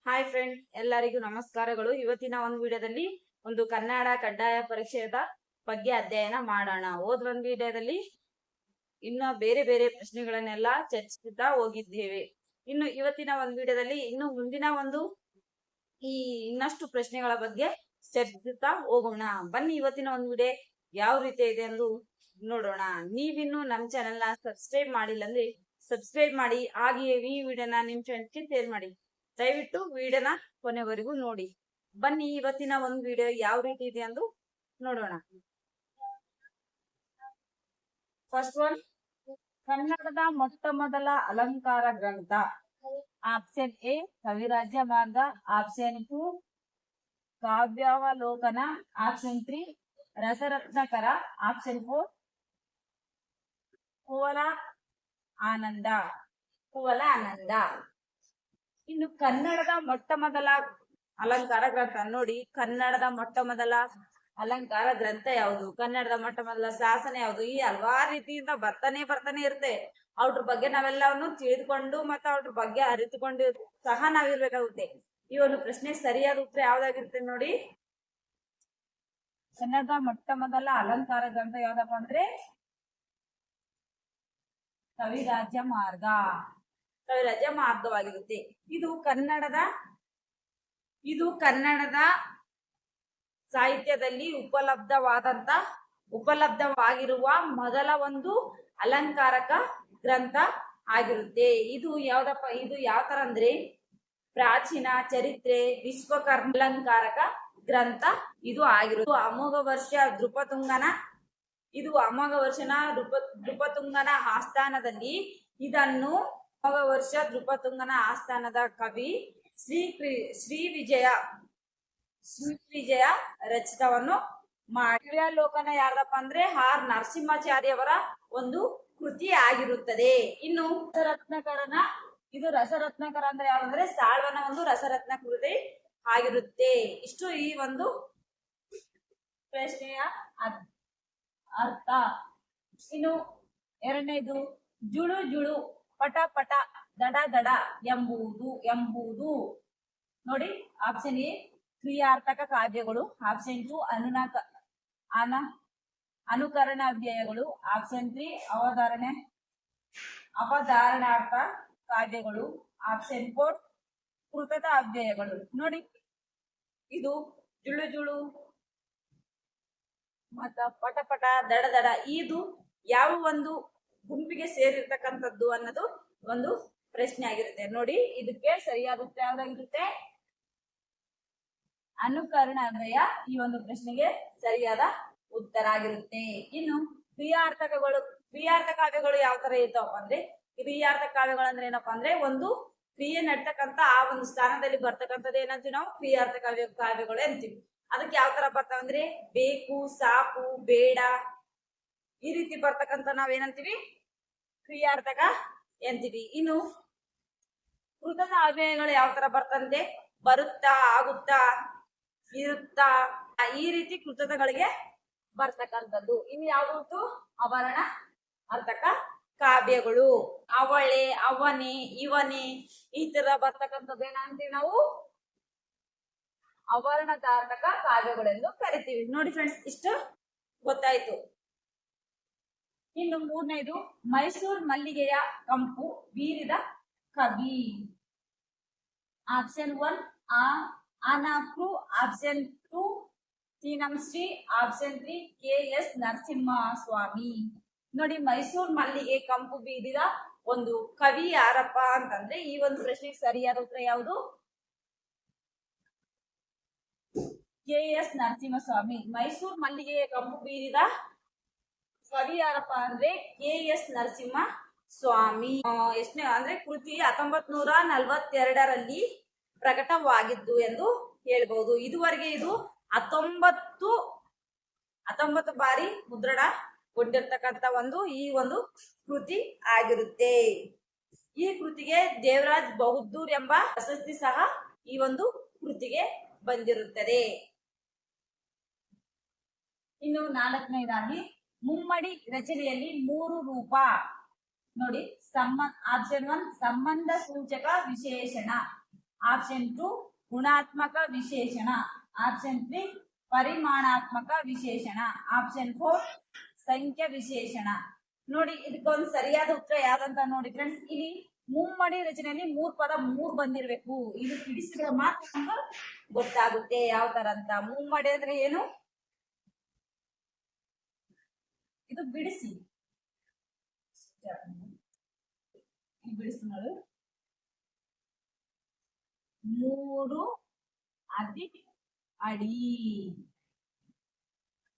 Hi friend, ಎಲ್ಲರಿಗೂ ನಮಸ್ಕಾರಗಳು. ಇವತ್ತಿನ ಒಂದು ವಿಡಿಯೋದಲ್ಲಿ ಒಂದು ಕನ್ನಡ ಕಡ್ಡಾಯ ಪರೀಕ್ಷೆಯ ಬಗ್ಗೆ ಅಧ್ಯಯನ ಮಾಡೋಣ. ಒಂದು ವಿಡಿಯೋದಲ್ಲಿ ಇನ್ನು ಬೇರೆ ಬೇರೆ ಪ್ರಶ್ನೆಗಳನ್ನೆಲ್ಲ ಚರ್ಚಿಸುತ್ತಾ ಹೋಗಿದ್ದೇವೆ. ಇನ್ನು ಇವತ್ತಿನ ಒಂದು ವಿಡಿಯೋದಲ್ಲಿ ಇನ್ನು ಮುಂದಿನ ಇನ್ನಷ್ಟು ಪ್ರಶ್ನೆಗಳ ಬಗ್ಗೆ ಚರ್ಚಿಸುತ್ತಾ ಹೋಗೋಣ. ಬನ್ನಿ, ಇವತ್ತಿನ ಒಂದು ವಿಡಿಯೋ ಯಾವ ರೀತಿ ಇದೆ ಎಂದು ನೋಡೋಣ. ನೀವಿನ್ನು ನಮ್ಮ ಚಾನೆಲ್ ನ ಸಬ್ಸ್ಕ್ರೈಬ್ ಮಾಡಿಲ್ಲ ಅಂದ್ರೆ ಸಬ್ಸ್ಕ್ರೈಬ್ ಮಾಡಿ, ಹಾಗೆಯೇ ಈ ವಿಡಿಯೋನ ನಿಮ್ ಫ್ರೆಂಡ್ಸ್ಗೆ ಶೇರ್ ಮಾಡಿ. ದಯವಿಟ್ಟು ವಿಡಿಯೋನ ಕೊನೆವರೆಗೂ ನೋಡಿ. ಬನ್ನಿ, ಇವತ್ತಿನ ಒಂದು ವಿಡಿಯೋ ಯಾವ ರೀತಿ ಇದೆ ಎಂದು ನೋಡೋಣ. ಫಸ್ಟ್ ಒನ್, ಕನ್ನಡದ ಮೊಟ್ಟ ಮೊದಲ ಅಲಂಕಾರ ಗ್ರಂಥ. ಆಪ್ಷನ್ ಎ ಕವಿರಾಜ್ಯ ಮಾರ್ಗ, ಆಪ್ಷನ್ 2 ಕಾವ್ಯಾವಲೋಕನ, ಆಪ್ಷನ್ 3 ರಸರತ್ನಕರ, ಆಪ್ಷನ್ 4 ಕುವಲ ಆನಂದ. ಇನ್ನು ಕನ್ನಡದ ಮೊಟ್ಟ ಮೊದಲ ಅಲಂಕಾರ ಗ್ರಂಥ ನೋಡಿ. ಕನ್ನಡದ ಮೊಟ್ಟ ಮೊದಲ ಅಲಂಕಾರ ಗ್ರಂಥ ಯಾವುದು, ಕನ್ನಡದ ಮೊಟ್ಟ ಮೊದಲ ಶಾಸನ ಯಾವುದು, ಈ ಹಲವಾರು ರೀತಿಯಿಂದ ಬರ್ತಾನೆ ಇರುತ್ತೆ. ಅವ್ರ ಬಗ್ಗೆ ನಾವೆಲ್ಲವನ್ನು ತಿಳಿದುಕೊಂಡು ಮತ್ತು ಅವ್ರ ಬಗ್ಗೆ ಅರಿತುಕೊಂಡು ಸಹ ನಾವಿರ್ಬೇಕಾಗುತ್ತೆ. ಈ ಒಂದು ಪ್ರಶ್ನೆ ಸರಿಯಾದ ಉತ್ತರ ಯಾವ್ದಾಗಿರುತ್ತೆ ನೋಡಿ. ಕನ್ನಡದ ಮೊಟ್ಟ ಮೊದಲ ಅಲಂಕಾರ ಗ್ರಂಥ ಯಾವ್ದಪ್ಪ ಅಂದ್ರೆ ಕವಿರಾಜ್ಯ ಮಾರ್ಗವಾಗಿರುತ್ತೆ. ಇದು ಕನ್ನಡದ ಸಾಹಿತ್ಯದಲ್ಲಿ ಉಪಲಬ್ಧವಾಗಿರುವ ಮೊದಲ ಒಂದು ಅಲಂಕಾರಕ ಗ್ರಂಥ ಆಗಿರುತ್ತೆ. ಇದು ಯಾವ ತರ ಅಂದ್ರೆ ಪ್ರಾಚೀನ ಚರಿತ್ರೆ ವಿಶ್ವಕರ್ಮ ಅಲಂಕಾರಕ ಗ್ರಂಥ ಇದು ಆಗಿರುತ್ತೆ. ಅಮೋಘ ನೃಪತುಂಗನ ಆಸ್ಥಾನದಲ್ಲಿ ನೃಪತುಂಗನ ಆಸ್ಥಾನದ ಕವಿ ಶ್ರೀ ವಿಜಯ ರಚಿತವನ್ನು ಕಾವ್ಯಾಲೋಕನ ಯಾರದಪ್ಪ ಅಂದ್ರೆ ಆರ್ ನರಸಿಂಹಾಚಾರ್ಯವರ ಒಂದು ಕೃತಿ ಆಗಿರುತ್ತದೆ. ಇನ್ನು ರಸರತ್ನಕರ ಅಂದ್ರೆ ಯಾವಂದ್ರೆ ಸಾಳ್ವನ ಒಂದು ರಸರತ್ನ ಕೃತಿ ಆಗಿರುತ್ತೆ. ಇಷ್ಟು ಈ ಒಂದು ಪ್ರಶ್ನೆಯ ಅರ್ಥ. ಇನ್ನು ಎರಡನೇದು, ಜುಳು ಜುಳು ಪಟ ಪಟ ದಡ ದಡ ಎಂಬುದು ನೋಡಿ. ಆಪ್ಷನ್ ಎ ಕ್ರಿಯಾರ್ಥಕ ಕಾವ್ಯಗಳು, ಆಪ್ಷನ್ 2 ಅನುಕರಣಾವ್ಯಯಗಳು, ಆಪ್ಷನ್ 3 ಅವಧಾರಣಾರ್ಥ ಕಾವ್ಯಗಳು, ಆಪ್ಷನ್ 4 ಕೃತದ ಅವ್ಯಯಗಳು. ನೋಡಿ, ಇದು ಜುಳು ಜುಳು ಮತ್ತ ಪಟ ಪಟ ದಡ ದಡ ಇದು ಯಾವ ಒಂದು ಗುಂಪಿಗೆ ಸೇರಿರ್ತಕ್ಕಂಥದ್ದು ಅನ್ನೋದು ಒಂದು ಪ್ರಶ್ನೆ ಆಗಿರುತ್ತೆ. ನೋಡಿ, ಇದಕ್ಕೆ ಸರಿಯಾದ ಉತ್ತರ ಯಾವ್ದಾಗಿರುತ್ತೆ, ಅನುಕರಣಾನ್ವಯ ಈ ಒಂದು ಪ್ರಶ್ನೆಗೆ ಸರಿಯಾದ ಉತ್ತರ ಆಗಿರುತ್ತೆ. ಇನ್ನು ಕ್ರಿಯಾರ್ಥ ಕಾವ್ಯಗಳು ಯಾವ ತರ ಇರ್ತಾವಪ್ಪ ಅಂದ್ರೆ, ಕ್ರಿಯಾರ್ಥ ಕಾವ್ಯಗಳು ಅಂದ್ರೆ ಏನಪ್ಪಾ ಅಂದ್ರೆ ಒಂದು ಕ್ರಿಯೆ ನಡ್ತಕ್ಕಂತ ಆ ಒಂದು ಸ್ಥಾನದಲ್ಲಿ ಬರ್ತಕ್ಕಂಥದ್ದು ಏನಂತೀವಿ ನಾವು ಕ್ರಿಯಾರ್ಥ ಕಾವ್ಯಗಳು ಅಂತೀವಿ. ಅದಕ್ಕೆ ಯಾವ ತರ ಬರ್ತಾವಂದ್ರೆ ಬೇಕು, ಸಾಕು, ಬೇಡ ಈ ರೀತಿ ಬರ್ತಕ್ಕಂಥ ನಾವೇನಂತೀವಿ ಕ್ರಿಯಾರ್ಥಕ ಎಂತೀವಿ. ಇನ್ನು ಕೃತದ ಅವ್ಯಯಗಳು ಯಾವ ತರ ಬರ್ತಂತೆ ಬರುತ್ತಾ, ಆಗುತ್ತಾ, ಇರುತ್ತಾ ಈ ರೀತಿ ಕೃತದಗಳಿಗೆ ಬರ್ತಕ್ಕಂಥದ್ದು. ಇನ್ನು ಯಾವುದು ಅವರಣ ಅರ್ಥಕ ಕಾವ್ಯಗಳು. ಅವಳೆ, ಅವನೇ, ಇವನೇ ಈ ತರ ಬರ್ತಕ್ಕಂಥದ್ದು ಏನಂತೀವಿ ನಾವು ಅವರ್ಣತಾರ್ಥಕ ಕಾವ್ಯಗಳೆಂದು ಕರಿತೀವಿ. ನೋಡಿ ಫ್ರೆಂಡ್ಸ್, ಇಷ್ಟು ಗೊತ್ತಾಯ್ತು. ಇನ್ನು ಮೂರನೇದು, ಮೈಸೂರು ಮಲ್ಲಿಗೆಯ ಕಂಪು ಬೀರಿದ ಕವಿ. Option 1 Anakru, option 2 Ti Nam Shri, option 3 KS Narasimhaswamy. ನೋಡಿ, ಮೈಸೂರು ಮಲ್ಲಿಗೆ ಕಂಪು ಬೀರಿದ ಒಂದು ಕವಿ ಯಾರಪ್ಪ ಅಂತಂದ್ರೆ ಈ ಒಂದು ಪ್ರಶ್ನೆಗೆ ಸರಿಯಾದ ಉತ್ತರ ಯಾವುದು, KS ನರಸಿಂಹಸ್ವಾಮಿ. ಮೈಸೂರು ಮಲ್ಲಿಗೆ ಕಂಪು ಬೀರಿದ ಕವಿ ಯಾರಪ್ಪ ಅಂದ್ರೆ KS ನರಸಿಂಹಸ್ವಾಮಿ. ಎಷ್ಟನೇ ಅಂದ್ರೆ ಕೃತಿ 1942ರಲ್ಲಿ ಪ್ರಕಟವಾಗಿದ್ದು ಎಂದು ಹೇಳ್ಬಹುದು. ಇದುವರೆಗೆ ಇದು 19 ಬಾರಿ ಮುದ್ರಣಗೊಂಡಿರ್ತಕ್ಕಂಥ ಈ ಒಂದು ಕೃತಿ ಆಗಿರುತ್ತೆ. ಈ ಕೃತಿಗೆ ದೇವರಾಜ್ ಬಹದ್ದೂರ್ ಎಂಬ ಪ್ರಶಸ್ತಿ ಸಹ ಈ ಒಂದು ಕೃತಿಗೆ ಬಂದಿರುತ್ತದೆ. ಇನ್ನು ನಾಲ್ಕನೇದಾಗಿ, ಮುಮ್ಮಡಿ ರಚನೆಯಲ್ಲಿ 3 ರೂಪ. ನೋಡಿ, ಆಪ್ಷನ್ 1 ಸಂಬಂಧ ಸೂಚಕ ವಿಶೇಷಣ, ಆಪ್ಷನ್ 2 ಗುಣಾತ್ಮಕ ವಿಶೇಷಣ, ಆಪ್ಷನ್ 3 ಪರಿಮಾಣಾತ್ಮಕ ವಿಶೇಷಣ, ಆಪ್ಷನ್ 4 ಸಂಖ್ಯಾ ವಿಶೇಷಣ. ನೋಡಿ ಇದಕ್ಕೊಂದು ಸರಿಯಾದ ಉತ್ತರ ಯಾವ್ದಂತ ನೋಡಿ ಫ್ರೆಂಡ್ಸ್, ಇಲ್ಲಿ ಮುಮ್ಮಡಿ ರಚನೆಯಲ್ಲಿ 3 ಪದ 3 ಬಂದಿರ್ಬೇಕು. ಇದು ಬಿಡಿಸಿದ್ರೆ ಮಾತ್ರ ಗೊತ್ತಾಗುತ್ತೆ ಯಾವ ತರ ಅಂತ. ಮುಮ್ಮಡಿ ಅಂದ್ರೆ ಏನು, ಇದು ಬಿಡಿಸಿ ನೋಡಿ, 3 ಅಡಿ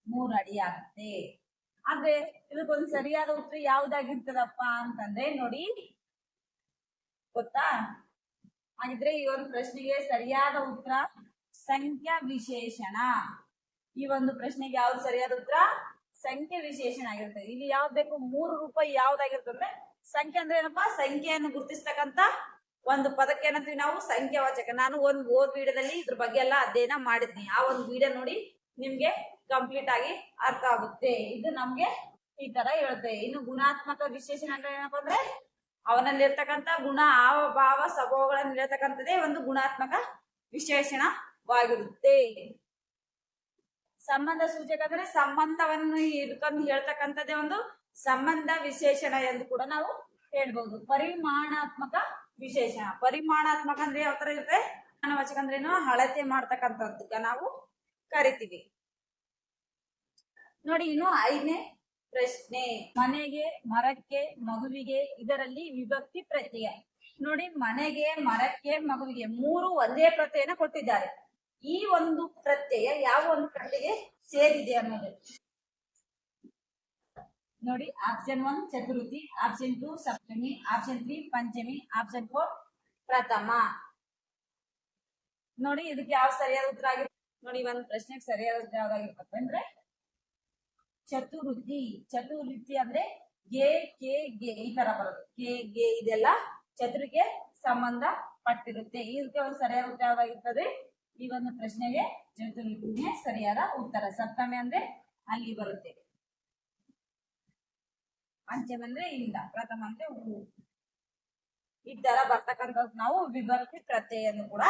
3 ಅಡಿ ಆಗುತ್ತೆ. ಆದ್ರೆ ಇದಕ್ಕೊಂದು ಸರಿಯಾದ ಉತ್ತರ ಯಾವ್ದಾಗಿರ್ತದಪ್ಪ ಅಂತಂದ್ರೆ ನೋಡಿ, ಗೊತ್ತಾ? ಹಾಗಿದ್ರೆ ಈ ಒಂದು ಪ್ರಶ್ನೆಗೆ ಸರಿಯಾದ ಉತ್ತರ ಸಂಖ್ಯಾ ವಿಶೇಷಣ. ಈ ಒಂದು ಪ್ರಶ್ನೆಗೆ ಯಾವ್ದು ಸರಿಯಾದ ಉತ್ತರ ಸಂಖ್ಯೆ ವಿಶೇಷಣ ಆಗಿರ್ತದೆ. ಇಲ್ಲಿ ಯಾವ್ದು ಬೇಕು, 3 ರೂಪಾಯಿ ಯಾವ್ದಾಗಿರ್ತದೆ, ಸಂಖ್ಯೆ ಅಂದ್ರೆ ಏನಪ್ಪಾ, ಸಂಖ್ಯೆಯನ್ನು ಗುರುತಿಸ್ತಕ್ಕಂತ ಒಂದು ಪದಕ್ಕೆ ಏನಂತೀವಿ ನಾವು ಸಂಖ್ಯಾವಾಚಕ. ನಾನು ಒಂದು ವಿಡಿಯೋದಲ್ಲಿ ಇದ್ರ ಬಗ್ಗೆ ಎಲ್ಲ ಅಧ್ಯಯನ ಮಾಡಿದ್ನಿ. ಆ ಒಂದು ವಿಡಿಯೋ ನೋಡಿ ನಿಮ್ಗೆ ಕಂಪ್ಲೀಟ್ ಆಗಿ ಅರ್ಥ ಆಗುತ್ತೆ. ಇದು ನಮ್ಗೆ ಈ ತರ ಹೇಳುತ್ತೆ. ಇನ್ನು ಗುಣಾತ್ಮಕ ವಿಶೇಷಣ ಅಂದ್ರೆ ಏನಪ್ಪಾ ಅಂದ್ರೆ ಅವನಲ್ಲಿರ್ತಕ್ಕಂಥ ಗುಣ, ಹಾವ ಭಾವ ಸ್ವಭಾವಗಳನ್ನ ಇರತಕ್ಕಂಥದ್ದೇ ಒಂದು ಗುಣಾತ್ಮಕ ವಿಶೇಷಣವಾಗಿರುತ್ತೆ. ಸಂಬಂಧ ಸೂಚಕ ಅಂದ್ರೆ ಸಂಬಂಧವನ್ನು ಇಟ್ಕೊಂಡು ಹೇಳ್ತಕ್ಕಂಥದ್ದೇ ಒಂದು ಸಂಬಂಧ ವಿಶೇಷಣ ಎಂದು ಕೂಡ ನಾವು ಹೇಳ್ಬಹುದು. ಪರಿಮಾಣಾತ್ಮಕ ವಿಶೇಷಣ, ಪರಿಮಾಣಾತ್ಮಕ ಅಂದ್ರೆ ಯಾವ ತರ ಇರುತ್ತೆ, ಮಾನವಾಚಕ ಅಂದ್ರೇನು, ಅಳತೆ ಮಾಡ್ತಕ್ಕಂಥದ್ದಕ್ಕ ನಾವು ಕರಿತೀವಿ. ನೋಡಿ ಇನ್ನು 5ನೇ ಪ್ರಶ್ನೆ, ಮನೆಗೆ, ಮರಕ್ಕೆ, ಮಗುವಿಗೆ ಇದರಲ್ಲಿ ವಿಭಕ್ತಿ ಪ್ರತ್ಯಯ. ನೋಡಿ ಮನೆಗೆ, ಮರಕ್ಕೆ, ಮಗುವಿಗೆ 3 ಒಂದೇ ಪ್ರತ್ಯಯನ ಕೊಟ್ಟಿದ್ದಾರೆ. ಈ ಒಂದು ಪ್ರತ್ಯಯ ಯಾವ ಒಂದು ಪ್ರತ್ಯಯಕ್ಕೆ ಸೇರಿದೆ ಅನ್ನೋದು ನೋಡಿ. ಆಪ್ಷನ್ 1 ಚತುರ್ಥಿ, ಆಪ್ಷನ್ 2 ಸಪ್ತಮಿ, ಆಪ್ಷನ್ 3 ಪಂಚಮಿ, ಆಪ್ಷನ್ 4 ಪ್ರಥಮ. ನೋಡಿ ಇದಕ್ಕೆ ಯಾವ ಸರಿಯಾದ ಉತ್ತರ ಆಗಿರುತ್ತೆ ನೋಡಿ. ಒಂದು ಪ್ರಶ್ನೆಗೆ ಸರಿಯಾದ ಉತ್ತರ ಯಾವ್ದಾಗಿರ್ತದೆ ಅಂದ್ರೆ ಚತುರ್ಥಿ. ಚತುರ್ಥಿ ಅಂದ್ರೆ ಗೆ ಕೆ ಗೆ ಈ ತರ ಬರುತ್ತೆ. ಕೆ ಗೆ ಇದೆಲ್ಲ ಚತುರ್ಗೆ ಸಂಬಂಧ ಪಟ್ಟಿರುತ್ತೆ. ಇದಕ್ಕೆ ಒಂದು ಸರಿಯಾದ ಉತ್ತರ ಯಾವ್ದಾಗಿರ್ತದೆ, ಈ ಒಂದು ಪ್ರಶ್ನೆಗೆ ಚತುರ್ಥಿನೇ ಸರಿಯಾದ ಉತ್ತರ. ಸಪ್ತಮಿ ಅಂದ್ರೆ ಅಲ್ಲಿ ಬರುತ್ತೆ, ಪಂಚಮ ಅಂದ್ರೆ ಇಲ್ಲ, ಪ್ರಥಮ ಅಂದ್ರೆ ಹೂ. ಈ ತರ ಬರ್ತಕ್ಕಂಥ ನಾವು ವಿಭಕ್ತಿ ಪ್ರತ್ಯಯನ್ನು ಕೂಡ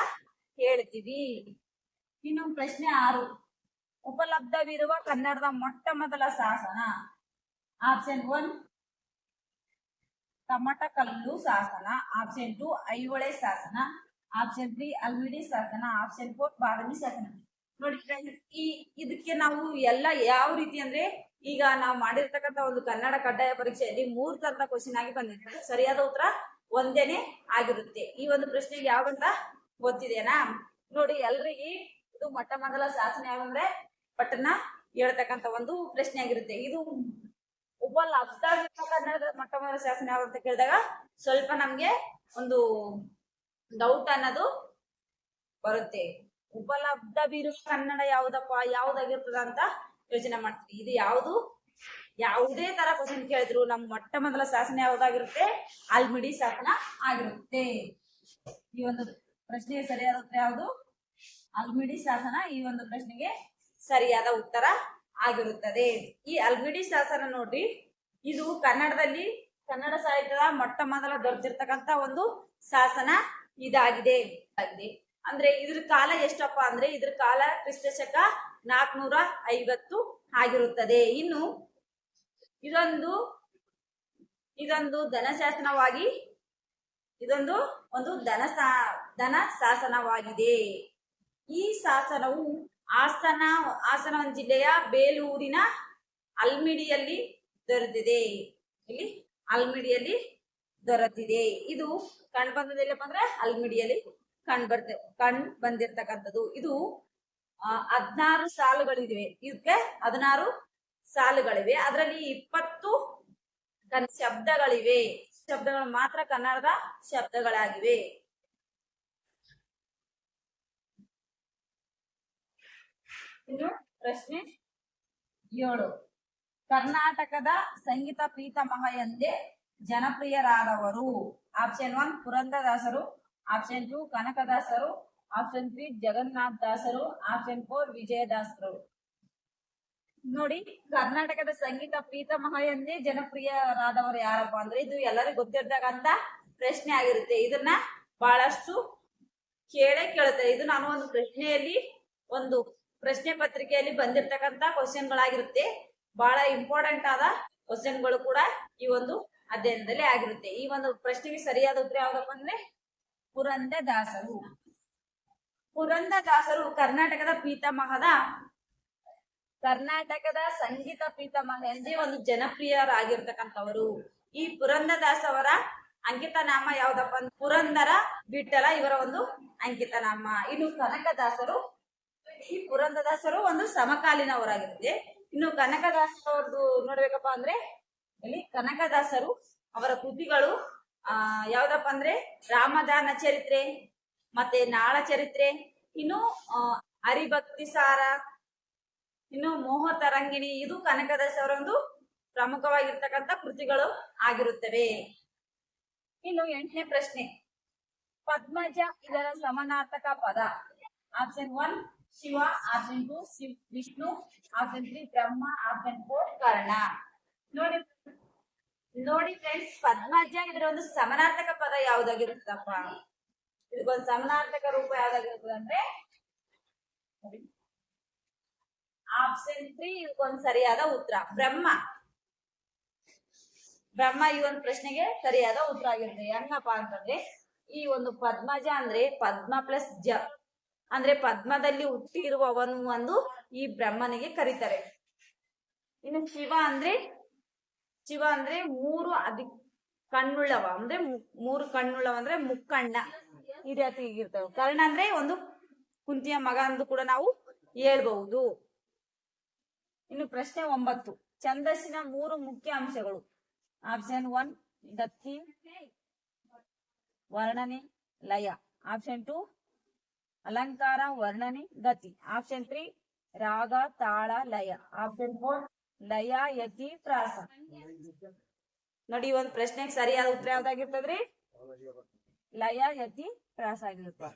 ಹೇಳ್ತೀವಿ. ಇನ್ನು ಪ್ರಶ್ನೆ 6, ಉಪಲಬ್ಧವಿರುವ ಕನ್ನಡದ ಮೊಟ್ಟ ಮೊದಲ ಶಾಸನ. ಆಪ್ಷನ್ 1 ತಮಟಕಲ್ಲು ಶಾಸನ, ಆಪ್ಷನ್ 2 ಐಹೊಳೆ ಶಾಸನ, ಆಪ್ಷನ್ 3 ಅಲ್ಮಿಡಿ ಶಾಸನ, ಆಪ್ಷನ್ 4 ಬಾದಾಮಿ ಶಾಸನ. ನೋಡಿ ಇದಕ್ಕೆ ನಾವು ಎಲ್ಲ ಯಾವ ರೀತಿ ಅಂದ್ರೆ, ಈಗ ನಾವು ಮಾಡಿರ್ತಕ್ಕಂಥ ಒಂದು ಕನ್ನಡ ಕಡ್ಡಾಯ ಪರೀಕ್ಷೆಯಲ್ಲಿ 3 ತರದ ಕ್ವಶನ್ ಆಗಿ ಬಂದಿರ್ತದೆ. ಸರಿಯಾದ ಉತ್ತರ ಒಂದೇನೆ ಆಗಿರುತ್ತೆ. ಈ ಒಂದು ಪ್ರಶ್ನೆಗೆ ಯಾವಂತ ಗೊತ್ತಿದೆನಾ ನೋಡಿ ಎಲ್ರಿಗೆ. ಇದು ಮೊಟ್ಟ ಮೊದಲ ಶಾಸನ ಯಾವಂದ್ರೆ ಪಟ್ಟಣ ಹೇಳ್ತಕ್ಕಂಥ ಒಂದು ಪ್ರಶ್ನೆ ಆಗಿರುತ್ತೆ. ಇದು ಉಪಲಬ್ಧವಿರುವ ಕನ್ನಡದ ಮೊಟ್ಟ ಮೊದಲ ಶಾಸನ ಯಾವಂತ ಕೇಳಿದಾಗ ಸ್ವಲ್ಪ ನಮ್ಗೆ ಒಂದು ಡೌಟ್ ಅನ್ನೋದು ಬರುತ್ತೆ. ಉಪಲಬ್ಧವಿರುವ ಕನ್ನಡ ಯಾವ್ದಪ್ಪ, ಯಾವ್ದಾಗಿರ್ತದ ಅಂತ ಯೋಚನೆ ಮಾಡ್ತೀವಿ. ಇದು ಯಾವುದು, ಯಾವುದೇ ತರ ಕ್ವಶನ್ ಕೇಳಿದ್ರು ನಮ್ ಮೊಟ್ಟ ಮೊದಲ ಶಾಸನ ಯಾವ್ದಾಗಿರುತ್ತೆ, ಆಲ್ಮಿಡಿ ಶಾಸನ ಆಗಿರುತ್ತೆ. ಈ ಒಂದು ಪ್ರಶ್ನೆಗೆ ಸರಿಯಾದ ಉತ್ತರ ಯಾವುದು, ಆಲ್ಮಿಡಿ ಶಾಸನ ಈ ಒಂದು ಪ್ರಶ್ನೆಗೆ ಸರಿಯಾದ ಉತ್ತರ ಆಗಿರುತ್ತದೆ. ಈ ಆಲ್ಮಿಡಿ ಶಾಸನ ನೋಡ್ರಿ, ಇದು ಕನ್ನಡದಲ್ಲಿ ಕನ್ನಡ ಸಾಹಿತ್ಯದ ಮೊಟ್ಟ ಮೊದಲ ದೊರೆತಿರ್ತಕ್ಕಂಥ ಒಂದು ಶಾಸನ ಇದಾಗಿದೆ. ಅಂದ್ರೆ ಇದ್ರ ಕಾಲ ಎಷ್ಟಪ್ಪ ಅಂದ್ರೆ, ಇದ್ರ ಕಾಲ ಕ್ರಿಸ್ತಶಕ 450 ಆಗಿರುತ್ತದೆ. ಇನ್ನು ಇದೊಂದು ಧನಶಾಸನವಾಗಿ, ಇದೊಂದು ಒಂದು ಧನ ಶಾಸನವಾಗಿದೆ. ಈ ಶಾಸನವು ಹಾಸನ ಜಿಲ್ಲೆಯ ಬೇಲೂರಿನ ಅಲ್ಮಿಡಿಯಲ್ಲಿ ದೊರೆತಿದೆ. ಇಲ್ಲಿ ಅಲ್ಮಿಡಿಯಲ್ಲಿ ದೊರೆತಿದೆ. ಇದು ಕಂಡು ಬಂದಿಲ್ಲಪ್ಪ ಅಂದ್ರೆ ಅಲ್ಮಿಡಿಯಲ್ಲಿ ಕಂಡು ಬಂದಿರ್ತಕ್ಕಂಥದ್ದು. ಇದು 16 ಸಾಲುಗಳಿವೆ. ಇದಕ್ಕೆ 16 ಸಾಲುಗಳಿವೆ. ಅದರಲ್ಲಿ 20 ಶಬ್ದಗಳಿವೆ. ಶಬ್ದಗಳು ಮಾತ್ರ ಕನ್ನಡದ ಶಬ್ದಗಳಾಗಿವೆ. ಇನ್ನು ಪ್ರಶ್ನೆ 7, ಕರ್ನಾಟಕದ ಸಂಗೀತ ಪೀತಾಮಹ ಎಂದೇ ಜನಪ್ರಿಯರಾದವರು. ಆಪ್ಷನ್ 1 ಪುರಂದರದಾಸರು, ಆಪ್ಷನ್ 2 ಕನಕದಾಸರು, ಆಪ್ಷನ್ 3 ಜಗನ್ನಾಥ ದಾಸರು, ಆಪ್ಷನ್ 4 ವಿಜಯದಾಸರು. ನೋಡಿ ಕರ್ನಾಟಕದ ಸಂಗೀತ ಪೀತಾಮಹ ಎಂದೇ ಜನಪ್ರಿಯರಾದವರು ಯಾರಪ್ಪ ಅಂದ್ರೆ, ಇದು ಎಲ್ಲರಿಗೂ ಗೊತ್ತಿರ್ತಕ್ಕಂತ ಪ್ರಶ್ನೆ ಆಗಿರುತ್ತೆ. ಇದನ್ನ ಬಹಳಷ್ಟು ಕೇಳುತ್ತೆ. ಇದು ನಾನು ಒಂದು ಪ್ರಶ್ನೆಯಲ್ಲಿ ಒಂದು ಪ್ರಶ್ನೆ ಪತ್ರಿಕೆಯಲ್ಲಿ ಬಂದಿರತಕ್ಕಂತ ಕ್ವಶನ್ ಗಳಾಗಿರುತ್ತೆ. ಬಹಳ ಇಂಪಾರ್ಟೆಂಟ್ ಆದ ಕ್ವಶನ್ ಗಳು ಕೂಡ ಈ ಒಂದು ಅಧ್ಯಯನದಲ್ಲಿ ಆಗಿರುತ್ತೆ. ಈ ಒಂದು ಪ್ರಶ್ನೆಗೆ ಸರಿಯಾದ ಉತ್ತರ ಯಾವ್ದಪ್ಪ ಅಂದ್ರೆ ಪುರಂದರದಾಸರು. ಪುರಂದರದಾಸರು ಕರ್ನಾಟಕದ ಸಂಗೀತ ಪಿತಾಮಹ ಎಂದೇ ಒಂದು ಜನಪ್ರಿಯರಾಗಿರ್ತಕ್ಕಂಥವರು. ಈ ಪುರಂದರದಾಸವರ ಅಂಕಿತ ನಾಮ ಯಾವ್ದಪ್ಪ ಅಂದ್ರೆ ಪುರಂದರ ವಿಠಲ ಇವರ ಒಂದು ಅಂಕಿತ ನಾಮ. ಇನ್ನು ಕನಕದಾಸರು, ಈ ಪುರಂದರದಾಸರು ಒಂದು ಸಮಕಾಲೀನವರಾಗಿರುತ್ತೆ. ಇನ್ನು ಕನಕದಾಸರವ್ರದ್ದು ನೋಡ್ಬೇಕಪ್ಪ ಅಂದ್ರೆ ಇಲ್ಲಿ ಕನಕದಾಸರು ಅವರ ಕೃತಿಗಳು ಯಾವ್ದಪ್ಪ ಅಂದ್ರೆ ರಾಮದಾನ ಚರಿತ್ರೆ, ಮತ್ತೆ ನಾಳ ಚರಿತ್ರೆ, ಇನ್ನು ಹರಿಭಕ್ತಿ ಸಾರ, ಇನ್ನು ಮೋಹ ತರಂಗಿಣಿ. ಇದು ಕನಕದಾಸರ ಒಂದು ಪ್ರಮುಖವಾಗಿರ್ತಕ್ಕಂಥ ಕೃತಿಗಳು ಆಗಿರುತ್ತವೆ. ಇನ್ನು 8ನೇ ಪ್ರಶ್ನೆ, ಪದ್ಮಜ ಇದರ ಸಮಾನಾರ್ಥಕ ಪದ. Option 1 Shiva, option 2 Vishnu, option 3 ಬ್ರಹ್ಮ, ಆಪ್ಷನ್ 4 ಕರ್ಣ. ನೋಡಿ ಫ್ರೆಂಡ್ಸ್, ಪದ್ಮಜ ಇದರ ಒಂದು ಸಮಾನಾರ್ಥಕ ಪದ ಯಾವ್ದಾಗಿರುತ್ತಪ್ಪ? ಇದಕ್ಕೊಂದು ಸಮಾನಾರ್ಥಕ ರೂಪ ಯಾವ್ದಾಗಿರುತ್ತದೆ ಅಂದ್ರೆ ಆಪ್ಷನ್ 3 ಇದಕ್ಕೊಂದು ಸರಿಯಾದ ಉತ್ತರ ಬ್ರಹ್ಮ. ಈ ಒಂದು ಪ್ರಶ್ನೆಗೆ ಸರಿಯಾದ ಉತ್ತರ ಆಗಿರುತ್ತೆ. ಹೆಂಗಪ್ಪ ಅಂತಂದ್ರೆ ಈ ಒಂದು ಪದ್ಮಜ ಅಂದ್ರೆ ಪದ್ಮ ಪ್ಲಸ್ ಜ ಅಂದ್ರೆ ಪದ್ಮದಲ್ಲಿ ಹುಟ್ಟಿರುವವನು ಒಂದು ಈ ಬ್ರಹ್ಮನಿಗೆ ಕರೀತಾರೆ. ಇನ್ನು ಶಿವ ಅಂದ್ರೆ 3 ಕಣ್ಣುಳ್ಳವ ಅಂದ್ರೆ 3 ಕಣ್ಣುಳ್ಳವ ಅಂದ್ರೆ ಮುಕ್ಕಣ್ಣ ಈ ರೀತಿ ಇರ್ತವೆ. ಕರ್ಣ ಅಂದ್ರೆ ಒಂದು ಕುಂತಿಯ ಮಗ ಎಂದು ಕೂಡ ನಾವು ಹೇಳ್ಬಹುದು. ಇನ್ನು ಪ್ರಶ್ನೆ 9, ಛಂದಸ್ಸಿನ 3 ಮುಖ್ಯ ಅಂಶಗಳು. ಆಪ್ಷನ್ 1 ಗತಿ, ವರ್ಣನೆ, ಲಯ. ಆಪ್ಷನ್ 2 ಅಲಂಕಾರ, ವರ್ಣನೆ, ಗತಿ. ಆಪ್ಷನ್ 3 ರಾಗ, ತಾಳ, ಲಯ. ಆಪ್ಷನ್ 4 ಲಯ, ಯತಿ, ಪ್ರಾಸ. ನೋಡಿ, ಒಂದು ಪ್ರಶ್ನೆಗೆ ಸರಿಯಾದ ಉತ್ತರ ಯಾವ್ದಾಗಿರ್ತದ್ರಿ? ಲಯ, ಯತಿ, ಪ್ರಾಸ ಆಗಿರುತ್ತೆ.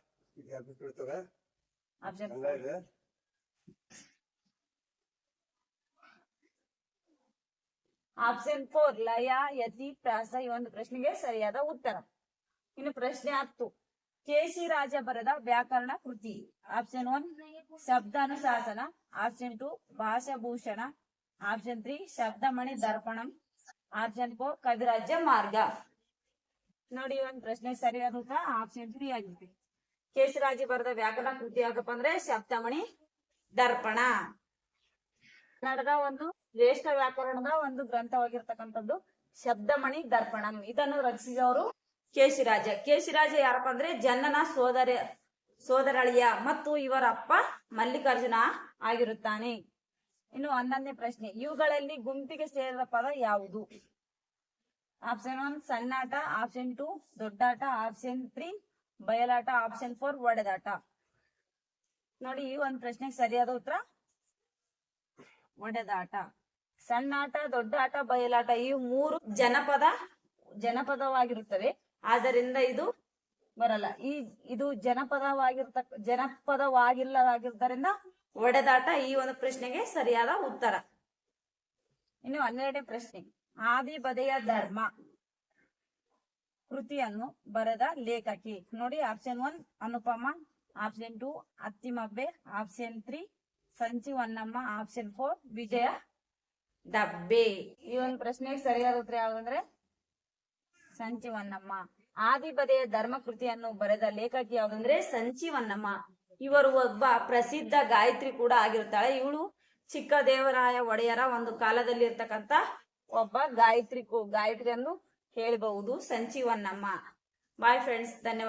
ಆಪ್ಷನ್ 4 ಲಯ, ಯತಿ, ಪ್ರಾಸ ಈ ಒಂದು ಪ್ರಶ್ನೆಗೆ ಸರಿಯಾದ ಉತ್ತರ. ಇನ್ನು ಪ್ರಶ್ನೆ 10, ಕೇಶಿರಾಜ ಬರೆದ ವ್ಯಾಕರಣ ಕೃತಿ. ಆಪ್ಷನ್ 1 ಶಬ್ದಾನುಶಾಸನ, ಆಪ್ಷನ್ 2 ಭಾಷಾಭೂಷಣ, ಆಪ್ಷನ್ 3 ಶಬ್ದಮಣಿ ದರ್ಪಣಂ, ಆಪ್ಷನ್ 4 ಕವಿರಾಜ್ಯ ಮಾರ್ಗ. ನೋಡಿ, ಒಂದು ಪ್ರಶ್ನೆ ಸರಿಯಾದ ಉತ್ತರ ಆಪ್ಷನ್ 3 ಆಗಿದೆ. ಕೇಶಿರಾಜ ಬರೆದ ವ್ಯಾಕರಣ ಕೃತಿ ಯಾಕಪ್ಪ ಅಂದ್ರೆ ಶಬ್ದಮಣಿ ದರ್ಪಣ. ಕನ್ನಡದ ಒಂದು ಶ್ರೇಷ್ಠ ವ್ಯಾಕರಣದ ಒಂದು ಗ್ರಂಥವಾಗಿರ್ತಕ್ಕಂಥದ್ದು ಶಬ್ದಮಣಿ ದರ್ಪಣಂ. ಇದನ್ನು ರಚಿಸಿದವರು ಕೇಶಿರಾಜ ಯಾರಪ್ಪ ಅಂದ್ರೆ ಜನನ ಸೋದರಳಿಯ ಮತ್ತು ಇವರ ಅಪ್ಪ ಮಲ್ಲಿಕಾರ್ಜುನ ಆಗಿರುತ್ತಾನೆ. ಇನ್ನು 11ನೇ ಪ್ರಶ್ನೆ, ಇವುಗಳಲ್ಲಿ ಗುಂಪಿಗೆ ಸೇರಿದ ಪದ ಯಾವುದು? ಆಪ್ಷನ್ 1 ಸಣ್ಣಾಟ, ಆಪ್ಷನ್ 2 ದೊಡ್ಡಾಟ, ಆಪ್ಷನ್ 3 ಬಯಲಾಟ, ಆಪ್ಷನ್ 4 ಒಡೆದಾಟ. ನೋಡಿ, ಈ ಒಂದು ಪ್ರಶ್ನೆಗೆ ಸರಿಯಾದ ಉತ್ತರ ಒಡೆದಾಟ. ಸಣ್ಣಾಟ, ದೊಡ್ಡಾಟ, ಬಯಲಾಟ ಈ 3 ಜನಪದವಾಗಿರುತ್ತವೆ. ಆದ್ದರಿಂದ ಇದು ಬರಲ್ಲ. ಇದು ಜನಪದವಾಗಿಲ್ಲದಾಗಿದ್ದರಿಂದ ಒಡೆದಾಟ ಈ ಒಂದು ಪ್ರಶ್ನೆಗೆ ಸರಿಯಾದ ಉತ್ತರ. ಇನ್ನು 12ನೇ ಪ್ರಶ್ನೆ, ಆದಿ ಬದೆಯ ಧರ್ಮ ಕೃತಿಯನ್ನು ಬರೆದ ಲೇಖಕಿ. ನೋಡಿ, option 1 Anupama, option 2 Attimabbe, option 3 Sanchi Honnamma, option 4 Vijaya Dabbe. ಈ ಒಂದು ಪ್ರಶ್ನೆಗೆ ಸರಿಯಾದ ಉತ್ತರ ಯಾವ್ದಂದ್ರೆ ಸಂಚಿ ಹೊನ್ನಮ್ಮ. ಆದಿ ಬದೆಯ ಧರ್ಮ ಕೃತಿಯನ್ನು ಬರೆದ ಲೇಖಕಿ ಯಾವ್ದಂದ್ರೆ ಸಂಚಿ ಹೊನ್ನಮ್ಮ. ಇವರು ಒಬ್ಬ ಪ್ರಸಿದ್ಧ ಗಾಯತ್ರಿ ಕೂಡ ಆಗಿರ್ತಾಳೆ. ಇವಳು ಚಿಕ್ಕದೇವರಾಯ ಒಡೆಯರ ಒಂದು ಕಾಲದಲ್ಲಿ ಇರ್ತಕ್ಕಂತ ಒಬ್ಬ ಗಾಯತ್ರಿ ಎಂದು ಹೇಳಬಹುದು, ಸಂಚಿ ಹೊನ್ನಮ್ಮ. ಬಾಯ್ ಫ್ರೆಂಡ್ಸ್, ಧನ್ಯವಾದ.